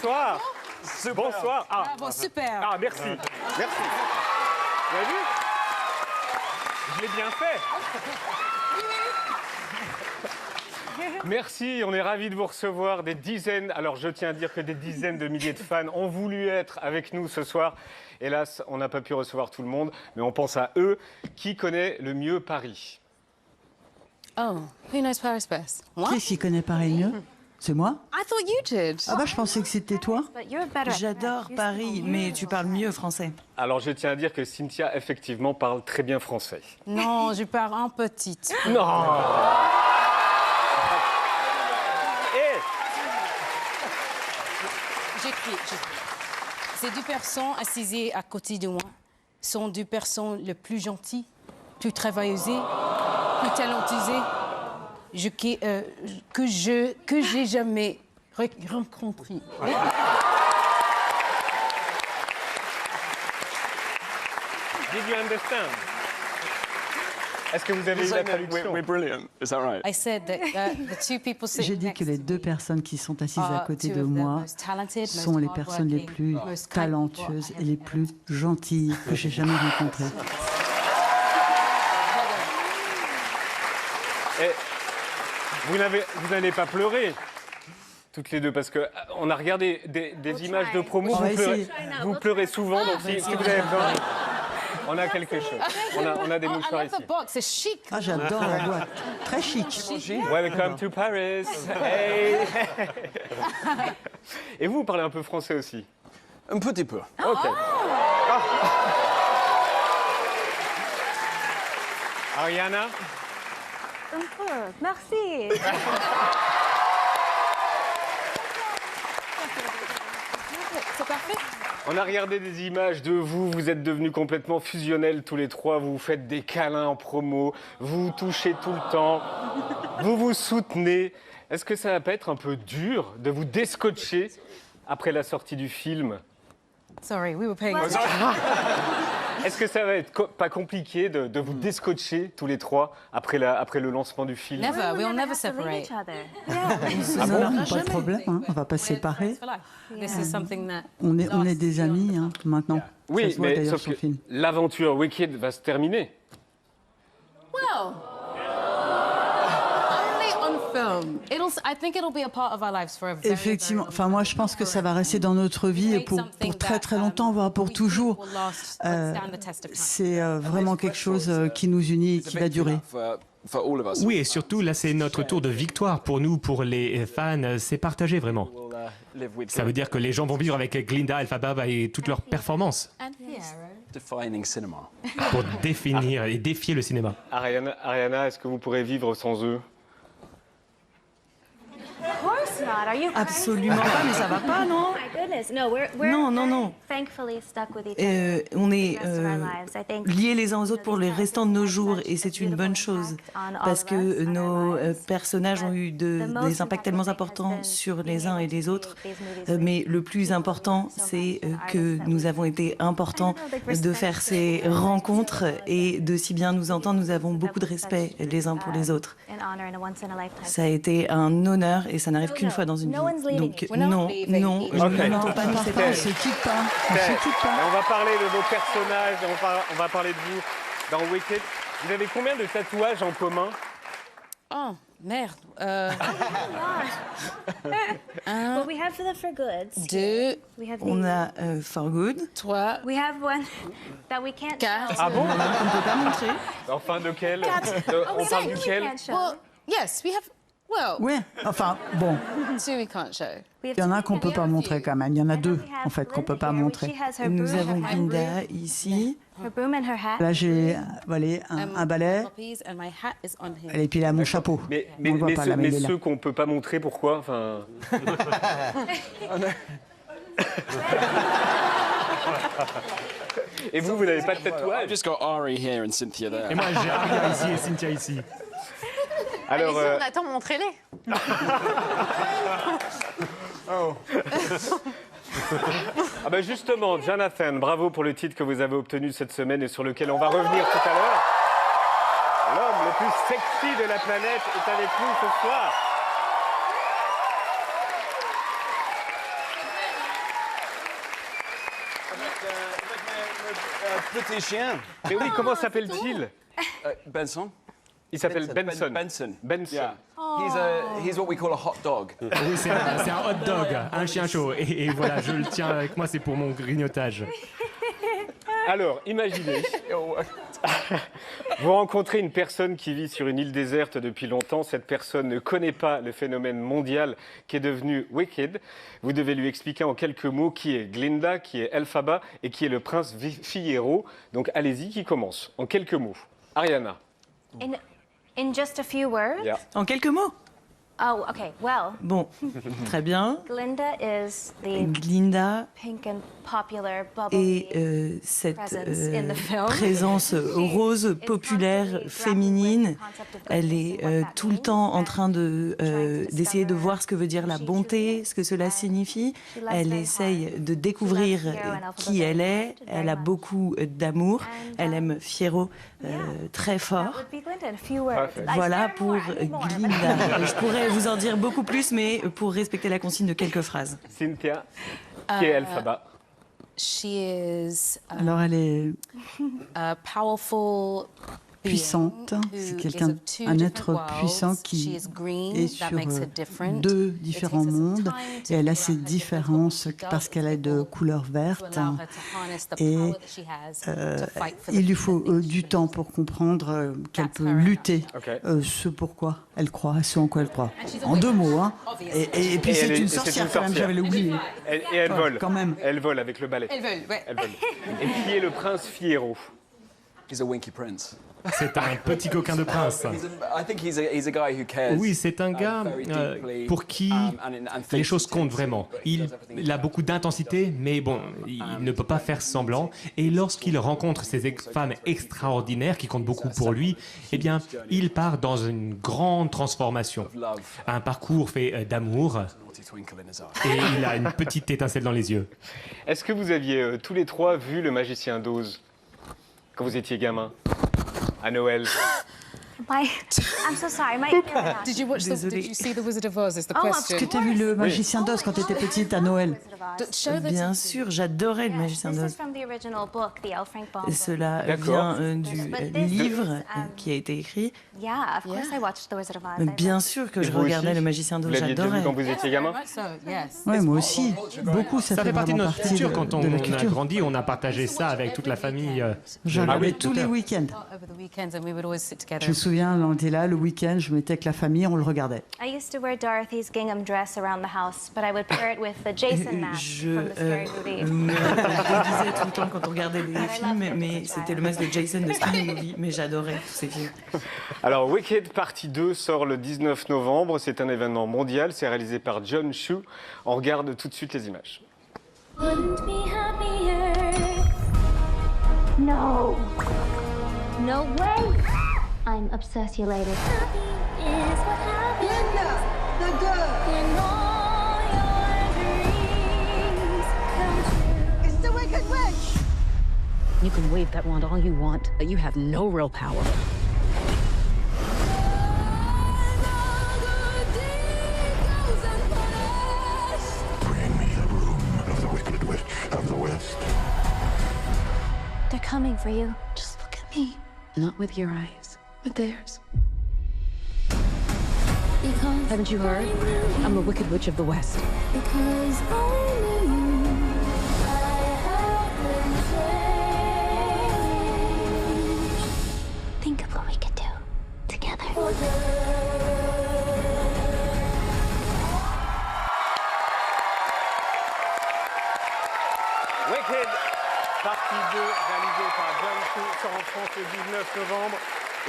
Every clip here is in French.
bonsoir. Super. Bonsoir. Ah, Bravo, super. ah, merci. Merci. Vous avez vu? Je l'ai bien fait. Merci, on est ravis de vous recevoir. Des dizaines, alors je tiens à dire que des dizaines de milliers de fans ont voulu être avec nous ce soir. Hélas, on n'a pas pu recevoir tout le monde, mais on pense à eux. Qui connaît le mieux Paris? Oh, who knows Paris best? Moi? Qui s'y connaît Paris mieux? C'est moi? I thought you did. Ah bah je pensais que c'était toi. J'adore Paris, mais tu parles mieux français. Alors je tiens à dire que Cynthia, effectivement, parle très bien français. Non, je parle en petite. Non. Eh, J'écris. Ces deux personnes assises à côté de moi sont deux personnes les plus gentilles, plus travailleuses, plus talentueuses que j'ai jamais rencontrées. Did you understand? Est-ce que vous avez eu la traduction? We're brilliant. Is that right? I said that the two people sitting J'ai dit next que les to deux me personnes qui sont assises à are côté two de of the moi most talented, sont most les personnes les hardworking, plus most kind talentueuses people et I les have plus gentilles que j'ai jamais rencontrées. Eh, vous n'allez pas pleurer, toutes les deux, parce qu'on a regardé des images de promo. On va essayer. Vous pleurez souvent, donc si vous avez besoin, on a quelque chose. On a des Oh, I mouchoirs love the ici. box. C'est chic. Ah j'adore la boîte, très chic. Welcome to Paris. Hey. Et vous parlez un peu français aussi? Un petit peu. Ok. Ariana? Merci. C'est parfait. On a regardé des images de vous, vous êtes devenus complètement fusionnels tous les trois, vous vous faites des câlins en promo, vous vous touchez tout le temps, vous vous soutenez. Est-ce que ça va pas être un peu dur de vous déscotcher après la sortie du film? Sorry, we were paying Well, attention. Est-ce que ça va être pas compliqué de vous déscotcher tous les trois après le lancement du film? Never. We'll never have to leave separate. each other. Yeah. Non, pas de problème, hein, on va pas se séparer. This is something that On est des amis hein, maintenant. Ça Oui, se voit mais d'ailleurs sauf sur le que film. l'aventure Wicked va se terminer. Well, only on film. I think it'll be a part of our lives for a very, Effectivement, very long enfin moi je pense que ça va rester dans notre vie pour très très longtemps, voire pour toujours. C'est vraiment quelque chose qui nous unit et qui va durer. For all of us. Oui, et surtout, là, c'est notre tour de victoire pour nous, pour les fans. C'est partagé, vraiment. We'll, live with Ça veut dire que les gens vont vivre avec Glinda, Elphaba et toutes leurs performances defining cinema. pour définir et défier le cinéma. Ariana, est-ce que vous pourrez vivre sans eux? Of course not. Are you crazy? Absolument pas, mais ça va pas, non? Oh my goodness. No, we're Non, non, non. thankfully stuck with each other. On est for the rest of our lives. I think liés les uns aux autres pour les restants de nos jours et c'est une bonne chose parce que nos personnages ont eu des impacts tellement importants sur les uns et les autres. Mais le plus important, c'est que nous avons été importants de faire ces rencontres et de si bien nous entendre. Nous avons beaucoup de respect les uns pour les autres. an honor and a once in a lifetime. Ça a été un honneur et ça n'arrive qu'une fois dans une No one's vie. leaving Donc you. We're not non, leaving non, you. je Ok. ne m'entends pas nous On séparer. se quitte pas, on Et se quitte pas. on va parler de vos personnages, on va parler de vous dans Wicked. Vous avez combien de tatouages en commun? Oh, merde. Well, we have for goods. 2, We have On these. a For Good, 3, We have one that we can't 4. show. Ah bon? qu'on ne peut pas montrer. Enfin, de quel? Oh, On parle we duquel? can't show. Well, yes, we have. Well, Ouais, enfin bon, 2 we can't show. We have il y en a two qu'on peut pas montrer quand même. Il y en a deux We have en fait qu'on peut pas Linda here. montrer. She has her Nous broom, avons her hat, Glinda ici. her broom and her hat. Là j'ai voilà, un balai Copies and my hat is on here. et puis là mon chapeau. Mais, On le voit pas là, mais il est là. ceux qu'on peut pas montrer, pourquoi? Enfin... Et vous n'avez pas de I've tatouage? just got Ari here and Cynthia there. Et moi, j'ai Aria ici et Cynthia ici. Alors, Allez-y, on attend, montrez-les. ah ben justement, Jonathan, bravo pour le titre que vous avez obtenu cette semaine et sur lequel on va revenir tout à l'heure. L'homme le plus sexy de la planète est avec nous ce soir. petit chien. Mais oui, comment s'appelle-t-il? Benson. Il s'appelle Benson. Benson. Benson. Yeah. He's what we call a hot dog. Oui, c'est un hot dog, un chien chaud. Et voilà, je le tiens avec moi, c'est pour mon grignotage. Alors, imaginez, vous rencontrez une personne qui vit sur une île déserte depuis longtemps. Cette personne ne connaît pas le phénomène mondial qui est devenu Wicked. Vous devez lui expliquer en quelques mots qui est Glinda, qui est Elphaba et qui est le prince Fiyero. Donc allez-y, qui commence? En quelques mots. Ariana. In just a few words? Yeah. En quelques mots. Oh, okay. Well, Bon, très bien. Glinda is the Glinda pink and popular bubbly. et cette presence in the film. présence rose, populaire, féminine. Elle est tout le temps en train d'essayer de voir ce que veut dire la bonté, ce que cela signifie. Elle essaye de découvrir qui elle est. Elle a beaucoup d'amour. Elle aime Fiyero très That fort. would be Glinda in a few words. Parfait. Voilà pour Glinda. Je pourrais vous en dire beaucoup plus, mais pour respecter la consigne de quelques phrases. Cynthia, qui est Elphaba. She is Alors elle est a powerful puissante. C'est quelqu'un, un être puissant qui est sur deux différents mondes et elle a ces différences parce qu'elle est de couleur verte et il lui faut du temps pour comprendre qu'elle peut lutter ce pourquoi elle croit, ce en quoi elle croit. En deux mots, hein. Et puis c'est une sorcière quand même, j'avais oublié. Et elle vole. Quand même. Elle vole avec le balai. Elle vole, ouais. Elle vole. Et qui est le prince Fiyero? He's a winky prince. C'est un petit coquin de prince. I think he's a guy who cares. Oui, c'est un gars pour qui les choses comptent vraiment. Il a beaucoup d'intensité, mais bon, il ne peut pas faire semblant. Et lorsqu'il rencontre ces femmes extraordinaires qui comptent beaucoup pour lui, eh bien, il part dans une grande transformation. Un parcours fait d'amour et il a une petite étincelle dans les yeux. Est-ce que vous aviez tous les trois vu Le Magicien d'Oz quand vous étiez gamin? À Noël. I'm so sorry. Did you watch Désolée. Did you see The Wizard of Oz? Is the Oh, question. Est-ce que tu as vu le Magicien d'Oz quand tu étais petite à Noël? Bien sûr, j'adorais le Magicien This is d'Oz. from the original book, The L. Frank Baum. Cela D'accord. vient du livre qui a été écrit. Yeah, of course I watched The Wizard of Oz. Mais bien sûr que Et je vous regardais aussi le Magicien Vous d'Oz, l'aviez déjà vu j'adorais. quand vous étiez gamin? So, yes. Oui, moi aussi. Beaucoup, ça Ça fait partie de vraiment notre culture. Quand de on la a culture. grandi, on a partagé ça avec toute la famille. Je regardais tous les week-ends. Over the weekends, and we would always sit together. Je me souviens, on était là le week-end, je m'étais avec la famille, on le regardait. I used to wear Dorothy's gingham dress around the house, but I would pair it with the Jason mask Je from the Scary Movie. me déguisais tout le temps quand on regardait des films, mais c'était le masque de Jason de Scary Movie, mais j'adorais tous ces films. Alors, Wicked partie 2 sort le 19 novembre. C'est un événement mondial. C'est réalisé par John Chu. On regarde tout de suite les images. Wouldn't be happier. No. No way. I'm obsessulated. Happy is what happens when all your dreams come true. It's the Wicked Witch! You can wave that wand all you want, but you have no real power. Bring me the broom of the Wicked Witch of the West. They're coming for you. Just look at me. Not with your eyes, with theirs. Because Haven't you heard? I'm the Wicked Witch of the West. Because only I have been changed. Think of what we could do together. Wicked, partie 2, réalisée par John Chu, sort en France le 19 novembre.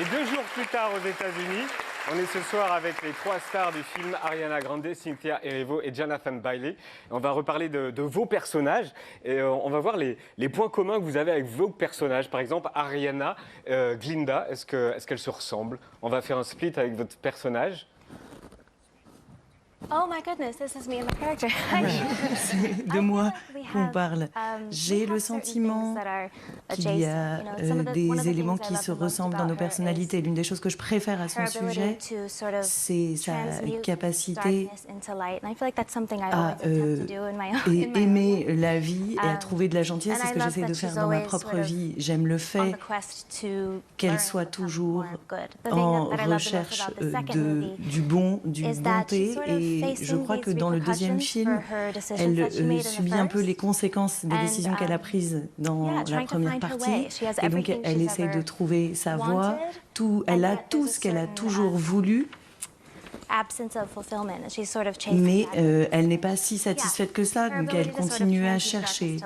Et 2 jours plus tard aux États-Unis, on est ce soir avec les 3 stars du film, Ariana Grande, Cynthia Erivo et Jonathan Bailey. On va reparler de vos personnages et on va voir les points communs que vous avez avec vos personnages. Par exemple, Ariana, Glinda, est-ce qu'elles se ressemblent? On va faire un split avec votre personnage. Oh my goodness, this is me and my character. C'est de moi qu'on parle. J'ai le sentiment qu'il y a des éléments qui se ressemblent dans nos personnalités. L'une des choses que je préfère à son sujet, c'est sa capacité à aimer la vie et à trouver de la gentillesse. C'est ce que j'essaie de faire dans ma propre vie. J'aime le fait qu'elle soit toujours en recherche du bon, du bonté. Et je crois que dans le deuxième film, elle subit un peu les conséquences des décisions qu'elle a prises dans la première partie. Et donc, elle essaie de trouver sa voie. Elle a tout ce qu'elle a toujours voulu. Mais elle n'est pas si satisfaite que ça, donc elle continue à chercher.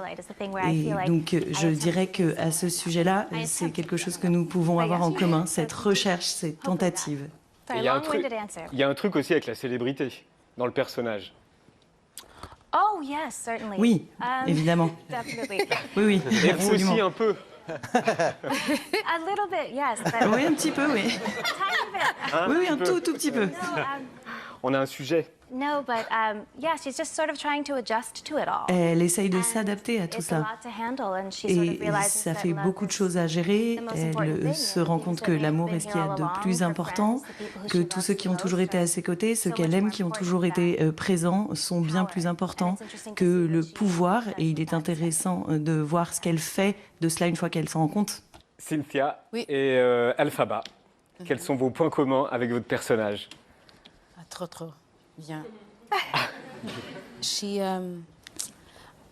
Et donc je dirais qu'à ce sujet-là, c'est quelque chose que nous pouvons avoir en commun, cette recherche, cette tentative. Il y a un truc aussi avec la célébrité dans le personnage. Oui, évidemment. Oui, et absolument. vous aussi un peu. Oui, un petit peu, oui. Oui, un tout petit peu. On a un sujet. Elle essaye de s'adapter à tout ça. Et ça fait beaucoup de choses à gérer. Elle se rend compte que l'amour est ce qu'il y a de plus important, que tous ceux qui ont toujours été à ses côtés, ceux qu'elle aime, qui ont toujours été présents, sont bien plus importants que le pouvoir. Et il est intéressant de voir ce qu'elle fait de cela une fois qu'elle s'en rend compte. Cynthia et Elphaba, quels sont vos points communs avec votre personnage? Trop bien.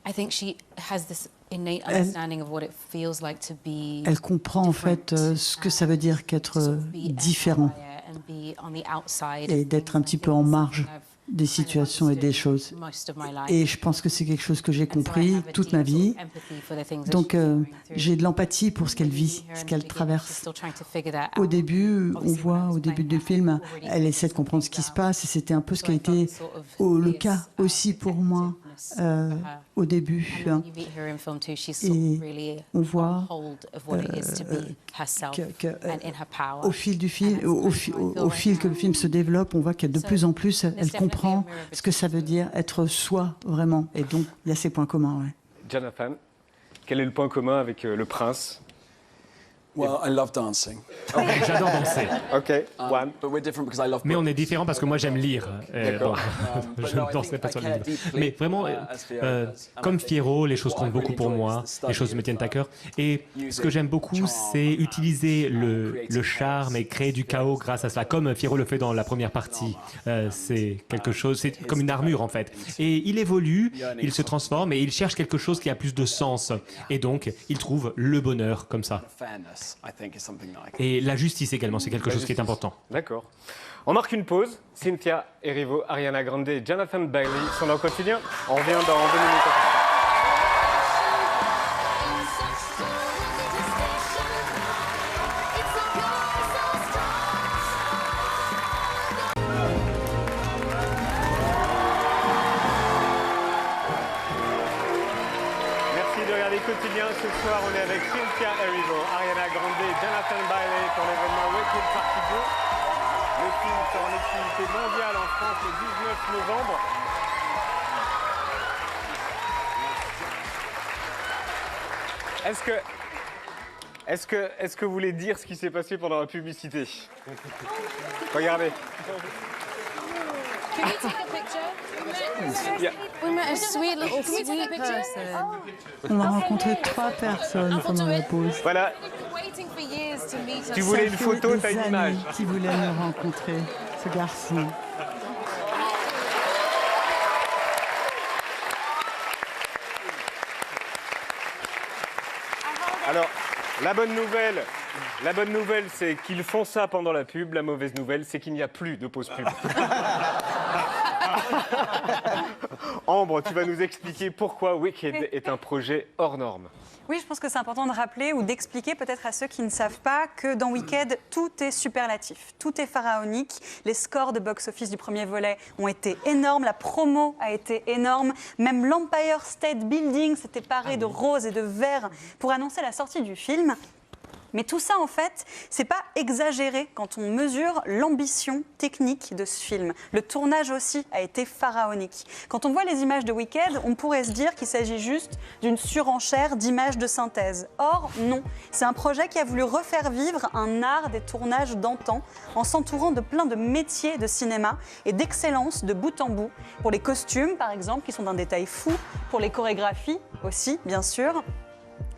I think she has this innate understanding of what it feels like to be. Elle comprend en fait ce que ça veut dire qu'être différent et d'être un petit peu en marge des situations et des choses. Et je pense que c'est quelque chose que j'ai compris toute ma vie. Donc j'ai de l'empathie pour ce qu'elle vit, ce qu'elle traverse. Au début, on voit au début du film, elle essaie de comprendre ce qui se passe et c'était un peu ce qui a été le cas aussi pour moi au début. Et on voit au fil du film, au fil que le film se développe, on voit qu'elle de plus en plus, elle comprend ce que ça veut dire être soi vraiment. Et donc, il y a ces points communs. Ouais. Jonathan, quel est le point commun avec le prince? Well, I love dancing. J'adore danser. OK, one. But we're different because I love Mais on est différents parce que moi j'aime lire. Bon, je ne danserai pas sur le livre. Mais vraiment, comme Fiyero, les choses comptent beaucoup pour moi, les choses me tiennent à cœur. Et ce que j'aime beaucoup, c'est utiliser le charme et créer du chaos grâce à cela, comme Fiyero le fait dans la première partie. C'est quelque chose, c'est comme une armure en fait. Et il évolue, il se transforme et il cherche quelque chose qui a plus de sens. Et donc, il trouve le bonheur comme ça. Et la justice également, c'est quelque chose qui est important. D'accord. On marque une pause. Cynthia Erivo, Ariana Grande et Jonathan Bailey sont au quotidien. On revient dans 2 minutes. Quotidien, ce soir on est avec Cynthia Erivo, Ariana Grande et Jonathan Bailey pour l'événement Wicked Partie 2. Le film sort en activité mondiale en France le 19 novembre. Est-ce que vous voulez dire ce qui s'est passé pendant la publicité? Regardez. Can we take a picture? We met a sweet little sweet person. On a rencontré 3 personnes pendant la pause. Voilà. Tu voulais une photo, t'as une image. Qui voulait nous rencontrer, ce garçon. Alors, la bonne nouvelle, c'est qu'ils font ça pendant la pub. La mauvaise nouvelle, c'est qu'il n'y a plus de pause pub. Ambre, tu vas nous expliquer pourquoi Wicked est un projet hors norme. Oui, je pense que c'est important de rappeler ou d'expliquer peut-être à ceux qui ne savent pas que dans Wicked, tout est superlatif, tout est pharaonique. Les scores de box-office du premier volet ont été énormes, la promo a été énorme, même l'Empire State Building s'était paré de rose et de vert pour annoncer la sortie du film. Mais tout ça, en fait, c'est pas exagéré quand on mesure l'ambition technique de ce film. Le tournage aussi a été pharaonique. Quand on voit les images de Wicked, on pourrait se dire qu'il s'agit juste d'une surenchère d'images de synthèse. Or, non. C'est un projet qui a voulu refaire vivre un art des tournages d'antan en s'entourant de plein de métiers de cinéma et d'excellence de bout en bout. Pour les costumes, par exemple, qui sont d'un détail fou. Pour les chorégraphies aussi, bien sûr.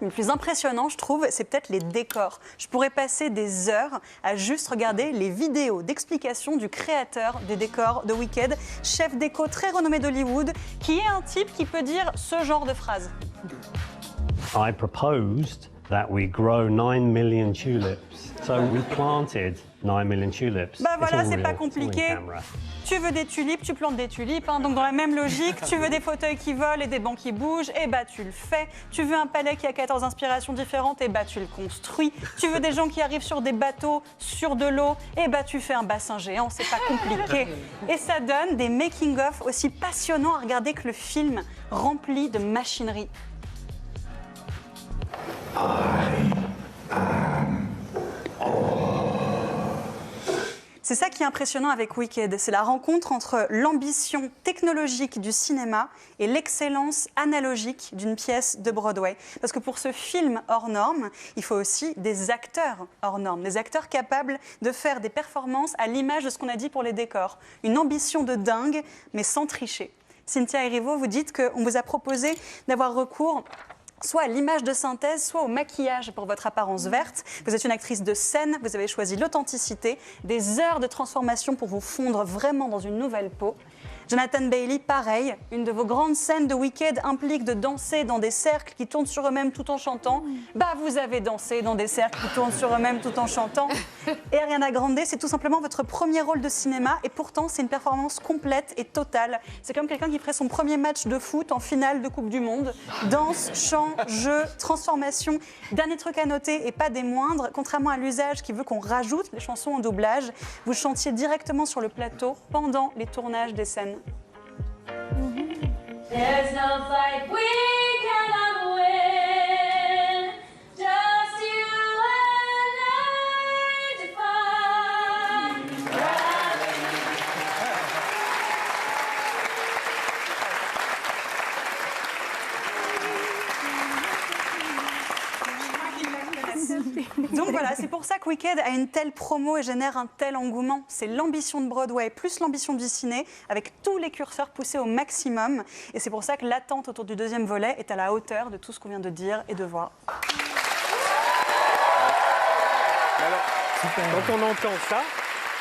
Le plus impressionnant, je trouve, c'est peut-être les décors. Je pourrais passer des heures à juste regarder les vidéos d'explication du créateur des décors de Wicked, chef déco très renommé d'Hollywood, qui est un type qui peut dire ce genre de phrase. I proposed that we grow 9 million tulips. So we planted 9 million tulips. Bah voilà, c'est pas compliqué. Tu veux des tulipes, tu plantes des tulipes. Hein. Donc dans la même logique, tu veux des fauteuils qui volent et des bancs qui bougent, et bah tu le fais. Tu veux un palais qui a 14 inspirations différentes, et bah tu le construis. Tu veux des gens qui arrivent sur des bateaux, sur de l'eau, et bah tu fais un bassin géant, c'est pas compliqué. Et ça donne des making-of aussi passionnants à regarder que le film rempli de machinerie. C'est ça qui est impressionnant avec Wicked, c'est la rencontre entre l'ambition technologique du cinéma et l'excellence analogique d'une pièce de Broadway. Parce que pour ce film hors norme, il faut aussi des acteurs hors norme, des acteurs capables de faire des performances à l'image de ce qu'on a dit pour les décors. Une ambition de dingue, mais sans tricher. Cynthia Erivo, vous dites qu'on vous a proposé d'avoir recours soit à l'image de synthèse, soit au maquillage pour votre apparence verte. Vous êtes une actrice de scène, vous avez choisi l'authenticité, des heures de transformation pour vous fondre vraiment dans une nouvelle peau. Jonathan Bailey, pareil, une de vos grandes scènes de Wicked implique de danser dans des cercles qui tournent sur eux-mêmes tout en chantant. Bah, vous avez dansé dans des cercles qui tournent sur eux-mêmes tout en chantant. Et Ariana Grande, c'est tout simplement votre premier rôle de cinéma et pourtant, c'est une performance complète et totale. C'est comme quelqu'un qui ferait son premier match de foot en finale de Coupe du Monde. Danse, chant, jeu, transformation. Dernier truc à noter et pas des moindres, contrairement à l'usage qui veut qu'on rajoute les chansons en doublage, vous chantiez directement sur le plateau pendant les tournages des scènes. There's no fight we cannot win, just you and I to fight. Donc voilà, c'est pour ça que Wicked a une telle promo et génère un tel engouement. C'est l'ambition de Broadway plus l'ambition du ciné, avec tous les curseurs poussés au maximum. Et c'est pour ça que l'attente autour du deuxième volet est à la hauteur de tout ce qu'on vient de dire et de voir. Alors, quand on entend ça,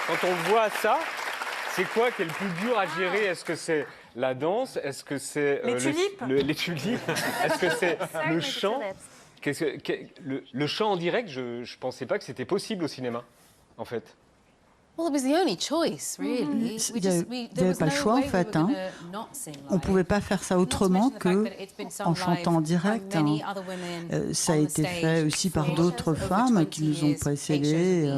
quand on voit ça, c'est quoi qui est le plus dur à gérer? Est-ce que c'est la danse? Est-ce que c'est les tulipes? Les tulipes? Est-ce que c'est le chant? Le chant en direct, je ne pensais pas que c'était possible au cinéma, en fait. Well, it was the only choice, really. Il n'y avait pas le choix, en fait. Hein. On ne pouvait pas faire ça autrement qu'en chantant en direct. Hein. Ça a été fait aussi par d'autres femmes qui nous ont précédées.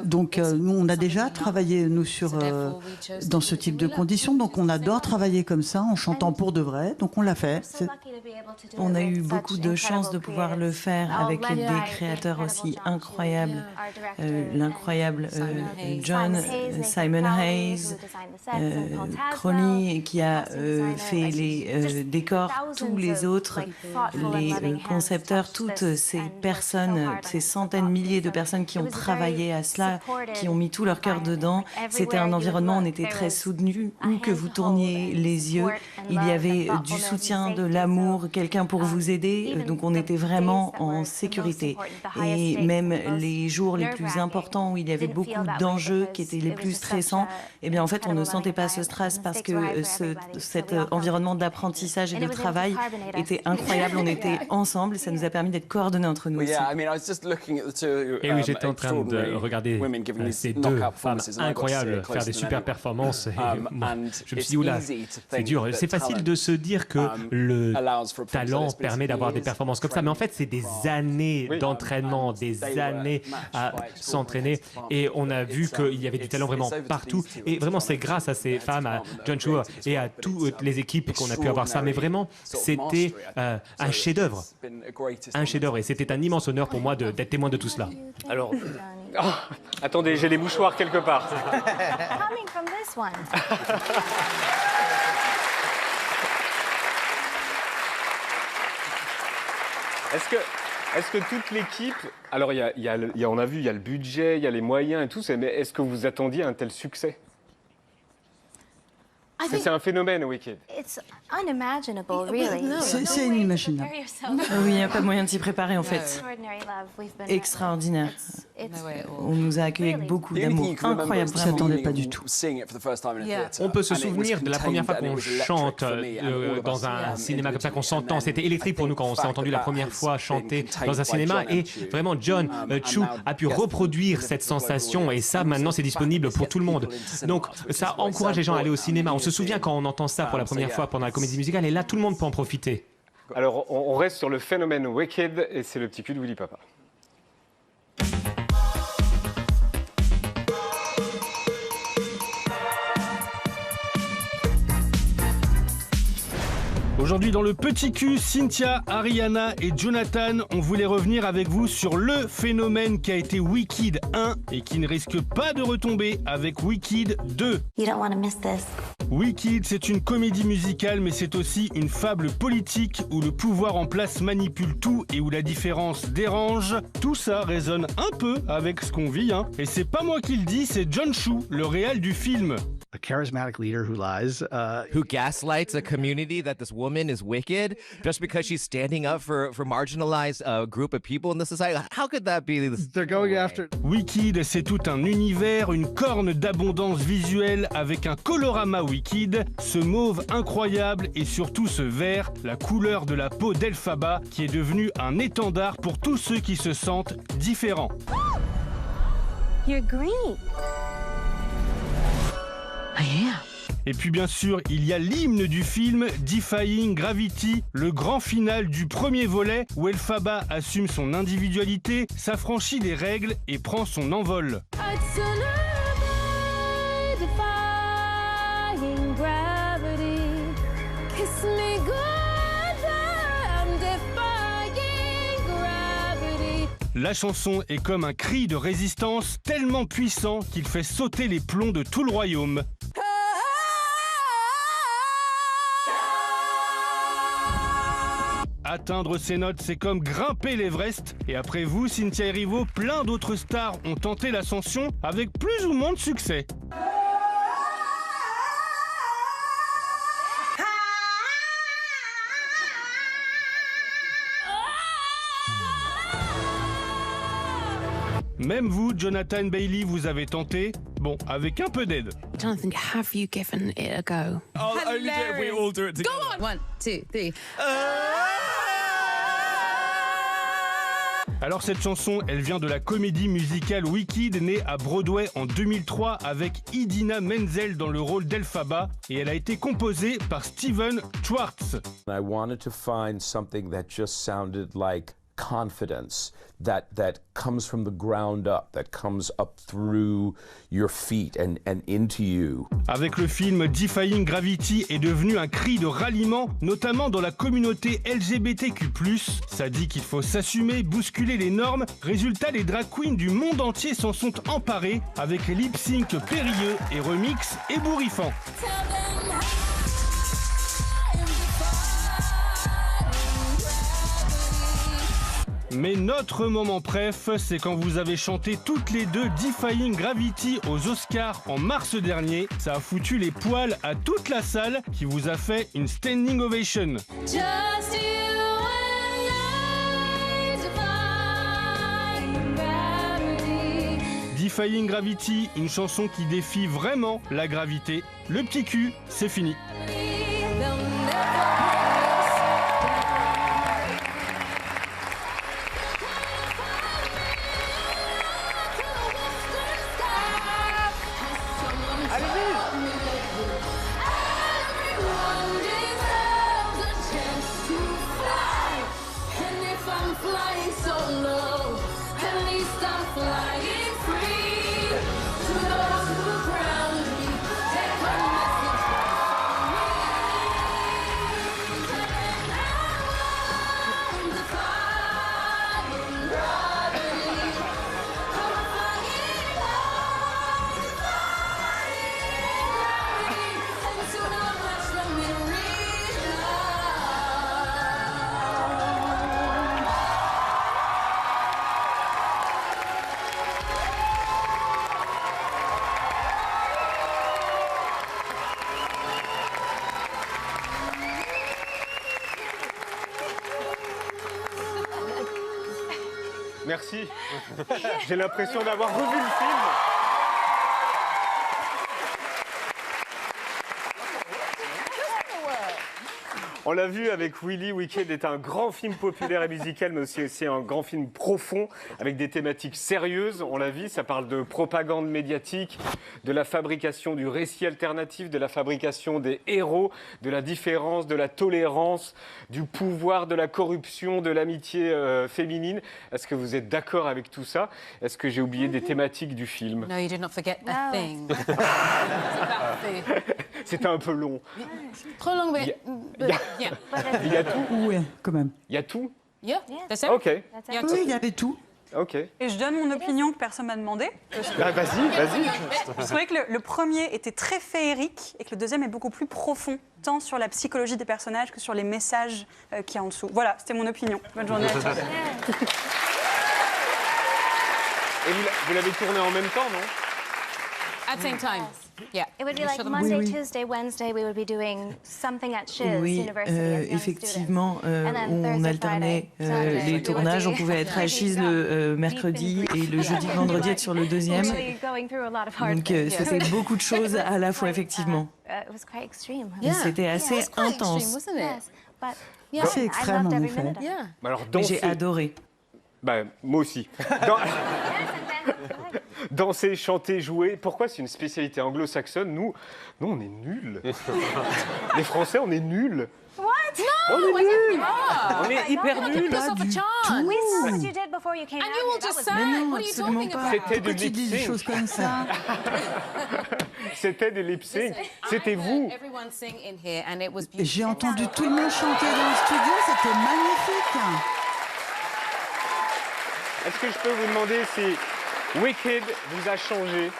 Donc, nous, on a déjà travaillé, nous, dans ce type de conditions. Donc, on adore travailler comme ça, en chantant pour de vrai. Donc, on l'a fait. On a eu beaucoup de chance de pouvoir le faire avec des créateurs aussi incroyables. L'incroyable John, Simon Hayes, Crony, qui a fait les décors, tous les autres, les concepteurs, toutes ces personnes, ces centaines, milliers de personnes qui ont travaillé à cela, qui ont mis tout leur cœur dedans. C'était un environnement, on était très soutenus. Où que vous tourniez les yeux, il y avait du soutien, de l'amour, quelqu'un pour vous aider. Donc on était vraiment en sécurité. Et même les jours les plus importants où il y avait beaucoup d'enjeux qui étaient les plus stressants, eh bien en fait on ne sentait pas ce stress parce que cet environnement d'apprentissage et de travail était incroyable. On était ensemble, ça nous a permis d'être coordonnés entre nous aussi. Et oui, j'étais en train de regardé ces deux femmes incroyables faire des super performances. Et je me suis dit, oula, c'est dur. C'est facile de se dire que le talent permet d'avoir des performances comme ça, mais en fait, c'est des années d'entraînement, des années à s'entraîner. Et on a vu qu'il y avait du talent vraiment partout. Et vraiment, c'est grâce à ces femmes, à John Chu et à toutes les équipes qu'on a pu avoir ça. Mais vraiment, c'était un chef-d'œuvre. Un chef-d'œuvre. Et c'était un immense honneur pour moi d'être témoin de tout cela. Alors, attendez, j'ai les mouchoirs quelque part. Coming from this one. Est-ce que toute l'équipe... Alors, on a vu, il y a le budget, il y a les moyens et tout, mais est-ce que vous attendiez un tel succès? C'est un phénomène, Wicked. It's unimaginable, really. C'est inimaginable. Oui, il n'y a pas moyen de s'y préparer en fait. Extraordinaire. On nous a accueillis avec beaucoup d'amour. Incroyable, je ne s'attendais pas du tout. On peut se souvenir de la première fois qu'on chante dans un cinéma comme ça, qu'on s'entend. C'était électrique pour nous quand on s'est entendu la première fois chanter dans un cinéma. Et vraiment, John Chu a pu reproduire cette sensation. Et ça, maintenant, c'est disponible pour tout le monde. Donc, ça encourage les gens à aller au cinéma. On se souvient quand on entend ça pour la première fois pendant la comédie musicale. Et là, tout le monde peut en profiter. Alors, on reste sur le phénomène Wicked. Et c'est le petit cul de Willy Papa. Aujourd'hui dans le Petit Cul, Cynthia, Ariana et Jonathan, on voulait revenir avec vous sur le phénomène qui a été Wicked 1 et qui ne risque pas de retomber avec Wicked 2. You don't want to miss this. Wicked, c'est une comédie musicale, mais c'est aussi une fable politique où le pouvoir en place manipule tout et où la différence dérange. Tout ça résonne un peu avec ce qu'on vit, hein. Et c'est pas moi qui le dis, c'est John Chu, le réal du film. A charismatic leader who lies, who gaslights a community that this woman is wicked just because she's standing up for marginalized group of people in the society. How could that be? They're going after. Wicked, c'est tout un univers, une corne d'abondance visuelle avec un colorama Wicked, ce mauve incroyable et surtout ce vert, la couleur de la peau d'Elphaba qui est devenu un étendard pour tous ceux qui se sentent différents. You're green. Et puis bien sûr, il y a l'hymne du film, Defying Gravity, le grand final du premier volet où Elphaba assume son individualité, s'affranchit des règles et prend son envol. La chanson est comme un cri de résistance tellement puissant qu'il fait sauter les plombs de tout le royaume. Atteindre ces notes, c'est comme grimper l'Everest. Et après vous, Cynthia Erivo, plein d'autres stars ont tenté l'ascension avec plus ou moins de succès. Même vous, Jonathan Bailey, vous avez tenté, bon, avec un peu d'aide. Jonathan, have you given it a go? I'll only do it if we all do it together. Go on! 1, 2, 3. Alors cette chanson, elle vient de la comédie musicale Wicked, née à Broadway en 2003 avec Idina Menzel dans le rôle d'Elphaba, et elle a été composée par Steven Schwartz. I wanted to find something that just sounded like confidence, that comes from the ground up, that comes up through your feet and into you. Avec le film, Defying Gravity est devenu un cri de ralliement, notamment dans la communauté LGBTQ+. Ça dit qu'il faut s'assumer, bousculer les normes. Résultat, les drag queens du monde entier s'en sont emparés avec lip-sync périlleux et remix ébouriffants. Mais notre moment préf, c'est quand vous avez chanté toutes les deux Defying Gravity aux Oscars en mars dernier. Ça a foutu les poils à toute la salle qui vous a fait une standing ovation. Just you and I, defying gravity. Defying Gravity, une chanson qui défie vraiment la gravité. Le petit cul, c'est fini. Merci. J'ai l'impression d'avoir revu le film. On l'a vu avec Willy, Wicked est un grand film populaire et musical, mais aussi un grand film profond, avec des thématiques sérieuses. On l'a vu, ça parle de propagande médiatique, de la fabrication du récit alternatif, de la fabrication des héros, de la différence, de la tolérance, du pouvoir, de la corruption, de l'amitié féminine. Est-ce que vous êtes d'accord avec tout ça? Est-ce que j'ai oublié des thématiques du film? No, you did not forget a thing. C'était un peu long. Trop long, mais... Il y a tout? Oui, quand même. Il y a tout? Yeah, that's it. Ok. Oui, il y avait tout. Ok. Et je donne mon opinion que personne m'a demandé. Bah, vas-y. Je trouvais que le premier était très féerique et que le deuxième est beaucoup plus profond, tant sur la psychologie des personnages que sur les messages qu'il y a en dessous. Voilà, c'était mon opinion. Bonne journée à tous. Et vous l'avez tourné en même temps, non? At the same time. Yeah. It would be You like show them- Monday, Oui. Tuesday, Wednesday, we would be doing something at Shiz Oui, University as young effectivement, students. And then on Thursday, alternait Friday, Saturday, les tournages. On pouvait être à Chise le mercredi et le jeudi, vendredi être sur le deuxième. Really going through a lot of hard Donc things. c'était beaucoup de choses à la fois, effectivement. It was quite extreme. Et c'était assez intense. Yes, but C'est I extrême, loved en every effet. minute of it. Alors, Mais danser. j'ai adoré. Bah, moi aussi. Danser, chanter, jouer. Pourquoi c'est une spécialité anglo-saxonne? Nous, on est nuls. Les Français, on est nuls. What? On est nuls. On est hyper no, nuls. because of a chance. We saw what you did before you came And out you here. all That just was sang. Mais non, What are you absolument talking pas. about? C'était Pourquoi du tu dis des lip-sync. choses comme ça? C'était des lip-sync. C'était vous. Everyone sing in here and it was beautiful. J'ai entendu tout le monde chanter dans le studio, c'était magnifique. Est-ce que je peux vous demander si Wicked vous a changé,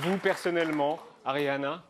vous personnellement, Ariana?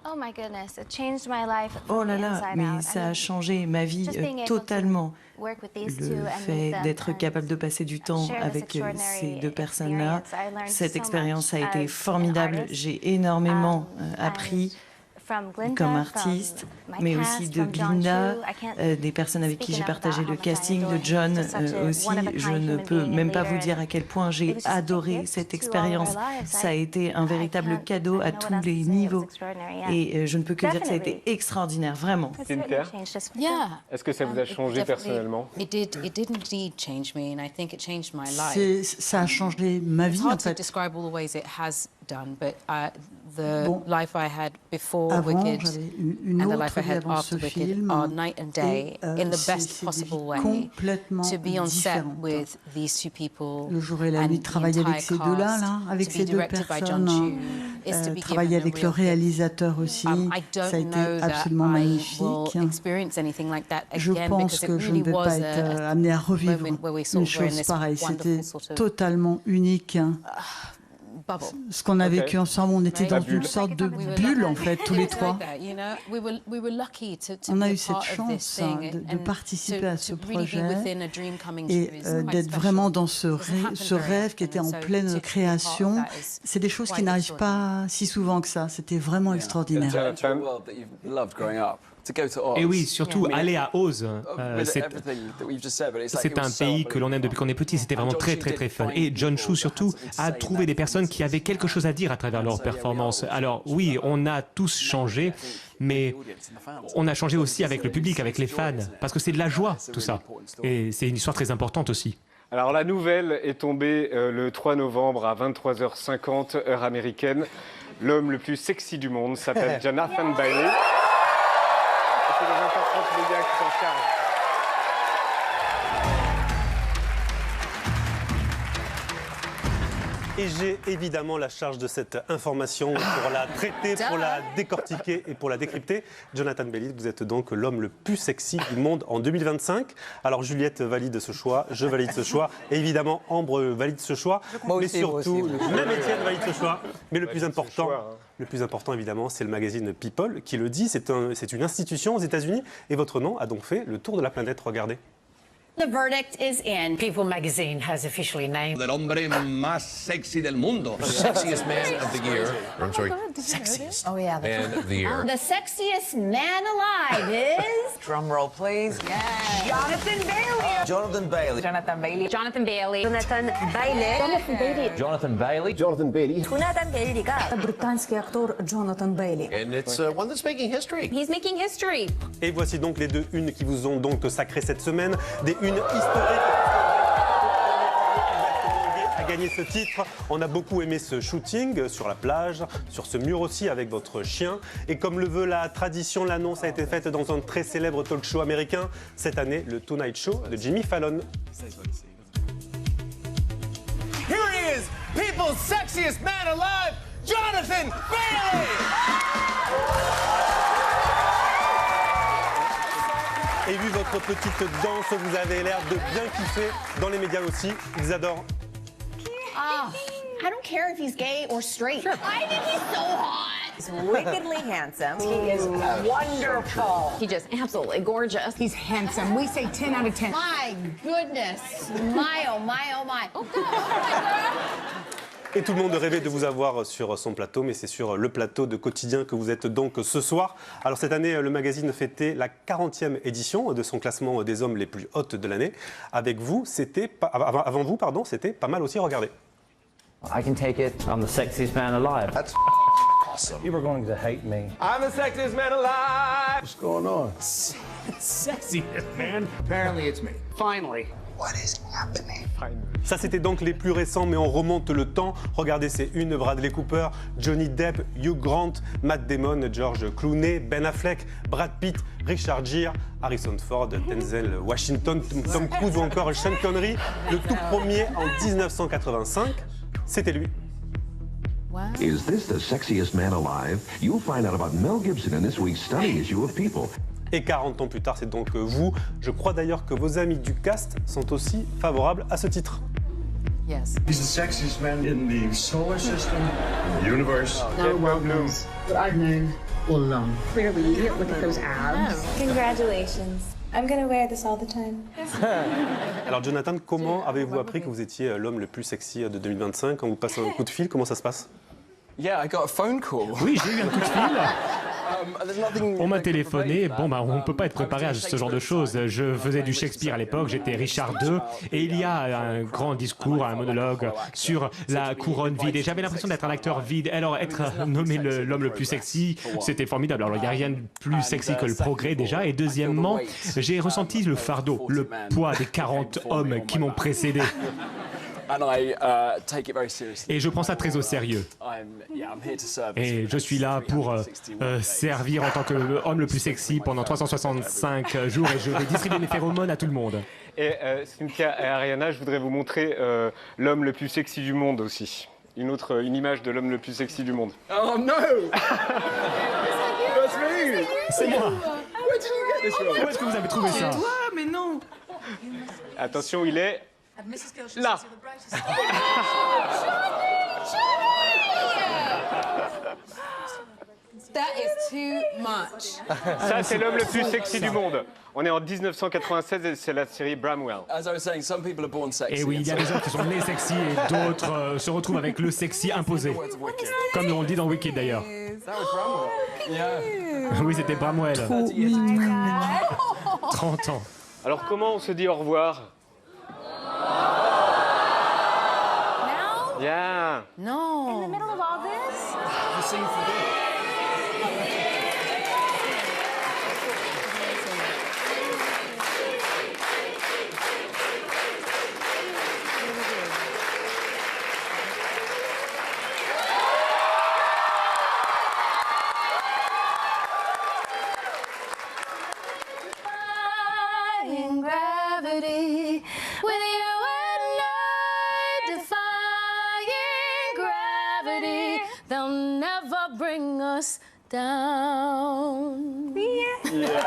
Oh my goodness, it changed my life Oh from là the là, inside mais out. ça I a mean, changé ma vie just being able totalement. to work with these two Le and fait meet them d'être and capable de passer du temps share this avec extraordinary ces deux personnes-là, experience. I learned cette so expérience a much été as formidable. an artist. J'ai énormément appris From Glinda, comme from artiste, my mais cast, aussi de from John Glinda, Chu. I can't des personnes avec qui speak j'ai enough partagé about le how much I casting, adore de John him. He's such a aussi. one-of-a-kind Je ne human peux being même and pas vous leader. dire à quel point It j'ai was just a adoré gift cette to all of expérience. our lives. Ça a été un véritable can't- cadeau I à don't know tous what else les to say. It was niveaux. extraordinary, yeah. Et je ne peux que dire que ça a été Definitely. extraordinaire, vraiment. It's Cynthia? really changed us for Yeah. good. Est-ce que ça vous a changé Definitely. personnellement? It did indeed change me, and I think it changed my life. Ça a changé ma It's vie, en hard to fait. describe all the ways it has done, but the Bon. life I had before Avant, Wicked j'avais une and the autre life I vie had avant after ce Wicked film. are night and day Et, in the c'est best des possible vies way. complètement To be on set différentes. with these two people, Le jour et la and nuit, the travailler avec entire ces deux-là, cast, là, avec to ces be deux directed by John personnes, Chu, is to be travailler given a avec real le gift. réalisateur aussi, I ça a don't été know that absolument I magnifique. will experience anything like that Je again pense because it que je ne really vais was pas être amenée à revivre moment where we une sort of were in chose this pareille. wonderful C'était sort of totalement unique. bubble. Ce qu'on a Ok. vécu ensemble, on était Right. dans La bulle. une sorte de We were bulle, lucky. en fait, tous les It's trois. like that, you know? We were lucky to On be a a eu cette part of this chance thing de and participer to- à ce to really be projet within a dream coming et true is quite d'être special. vraiment dans ce, Doesn't happen ce very rêve qui often, était en and so pleine to be part of création. that is C'est des choses qui quite n'arrivent pas si souvent que ça. C'était vraiment extraordinaire. Into a world that you've loved growing up. To go to Oz. Et oui, surtout Yeah. aller à Oz. With C'est everything that we've just said, but it's like c'est it was un so pays que l'on aime depuis qu'on est petit. C'était vraiment très très très fun. Et John Chu surtout a trouvé des personnes qui avaient quelque chose à dire à travers leur performance. Alors oui, on a tous changé, mais on a changé aussi avec le public, avec les fans, parce que c'est de la joie tout ça. Et c'est une histoire très importante aussi. Alors la nouvelle est tombée le 3 novembre à 23h50, heure américaine. L'homme le plus sexy du monde s'appelle Jonathan Bailey. Et c'est les 20h30 médias qui s'en chargent. Et j'ai évidemment la charge de cette information pour la traiter, pour la décortiquer et pour la décrypter. Jonathan Bailey, vous êtes donc l'homme le plus sexy du monde en 2025. Alors Juliette valide ce choix, je valide ce choix, et évidemment Ambre valide ce choix. Mais surtout, même Étienne valide ce choix. Mais le plus important, évidemment, c'est le magazine People qui le dit. C'est une institution aux États-Unis et votre nom a donc fait le tour de la planète. Regardez. The verdict is in. People magazine has officially named El hombre más sexy del mundo. Sexiest man of the year. I'm sorry. sexiest. Oh yeah, Man of the year. The sexiest man alive is. Drum roll, please. Yes. Jonathan Bailey. Jonathan Bailey. Jonathan Bailey. Jonathan Bailey. Jonathan Bailey. Jonathan Bailey. Jonathan Bailey. Jonathan Bailey. Jonathan Bailey가 британский актер Jonathan Bailey. And it's one that's making history. He's making history. Et voici donc les deux unes qui vous ont donc sacré cette semaine. Des unes historiques. A gagné ce titre. On a beaucoup aimé ce shooting sur la plage, sur ce mur aussi avec votre chien. Et comme le veut la tradition, l'annonce a été faite dans un très célèbre talk show américain. Cette année, le Tonight Show de Jimmy Fallon. Here he is, people's sexiest man alive, Jonathan Bailey. Et vu votre petite danse, vous avez l'air de bien kiffer. Dans les médias aussi, ils adorent. I don't care if he's gay or straight. I think he's so hot. He's wickedly handsome. He is wonderful. He's just absolutely gorgeous. He's handsome. We say 10 out of 10. My goodness. My, oh my, oh my. Oh, God. Et tout le monde rêvait de vous avoir sur son plateau, mais c'est sur le plateau de Quotidien que vous êtes donc ce soir. Alors cette année, le magazine fêtait la 40e édition de son classement des hommes les plus hautes de l'année. Avec vous, avant vous, c'était pas mal aussi regardé. I can take it. I'm the sexiest man alive. That's awesome. You were going to hate me. I'm the sexiest man alive. What's going on? Sexiest man. Apparently it's me. Finally. What is happening? Ça, c'était donc les plus récents, mais on remonte le temps. Regardez ces unes: Bradley Cooper, Johnny Depp, Hugh Grant, Matt Damon, George Clooney, Ben Affleck, Brad Pitt, Richard Gere, Harrison Ford, Denzel Washington, Tom Cruise ou encore Sean Connery. Le tout premier en 1985, c'était lui. Is this the sexiest man alive? You'll find out about Mel Gibson in this week's stunning issue of People. Et 40 ans plus tard, c'est donc vous. Je crois d'ailleurs que vos amis du cast sont aussi favorables à ce titre. Yes. He's the sexiest man in the solar system, in the universe. No, well known. But I've known all along. Clearly, look at those abs. Congratulations. I'm gonna wear this all the time. Alors Jonathan, comment avez-vous appris que vous étiez l'homme le plus sexy de 2025? Quand vous passez un coup de fil, comment ça se passe? Yeah, I got a phone call. Oui, j'ai eu un coup de fil. On m'a téléphoné. Bon, bah, on ne peut pas être préparé à ce genre de choses. Je faisais du Shakespeare à l'époque, j'étais Richard II, et il y a un grand discours, un monologue sur la couronne vide. Et j'avais l'impression d'être un acteur vide. Alors, être nommé l'homme le plus sexy, c'était formidable. Alors, il n'y a rien de plus sexy que le progrès, déjà. Et deuxièmement, j'ai ressenti le fardeau, le poids des 40 hommes qui m'ont précédé. Et je prends ça très au sérieux. Et je suis là pour servir en tant qu'homme le plus sexy pendant 365 jours et je vais distribuer mes phéromones à tout le monde. Et Cynthia et Ariana, je voudrais vous montrer l'homme le plus sexy du monde aussi. Une image de l'homme le plus sexy du monde. Oh no! That's me! C'est moi! Where did you get this from? Où est-ce que vous avez trouvé ça? C'est toi, mais non. Attention, il est là. That is too much. Ça, c'est l'homme le plus sexy du monde. On est en 1996 et c'est la série Bramwell. As I was saying, some people are born sexy. Et oui, il y a des gens qui sont nés sexy et d'autres se retrouvent avec le sexy imposé. Comme on le dit dans Wicked d'ailleurs. Oui, c'était Bramwell. 30 ans. Alors comment on se dit au revoir? Yeah. No. In the middle of all this? Defying gravity with you and I, defying they'll never bring us down. Yeah.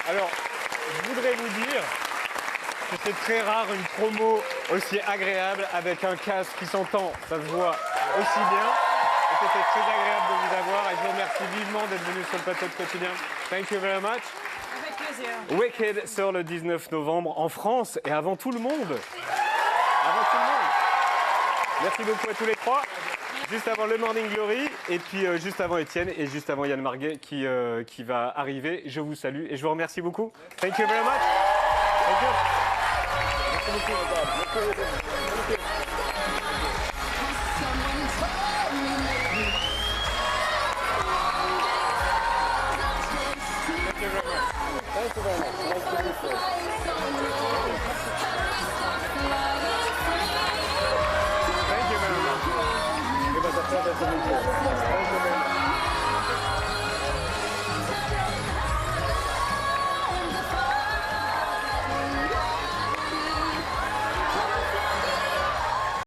Alors, je voudrais vous dire que c'est très rare une promo aussi agréable avec un casque qui s'entend, ça se voit aussi bien. Et c'était très agréable de vous avoir et je vous remercie vivement d'être venu sur le plateau de Quotidien. Thank you very much. Avec plaisir. Wicked sort le 19 novembre en France et avant tout le monde. Avant tout le monde. Merci beaucoup à tous les trois. Juste avant le Morning Glory et puis juste avant Étienne et juste avant Yann Marguet qui va arriver. Je vous salue et je vous remercie beaucoup. Thank you very much. Thank you. Merci beaucoup.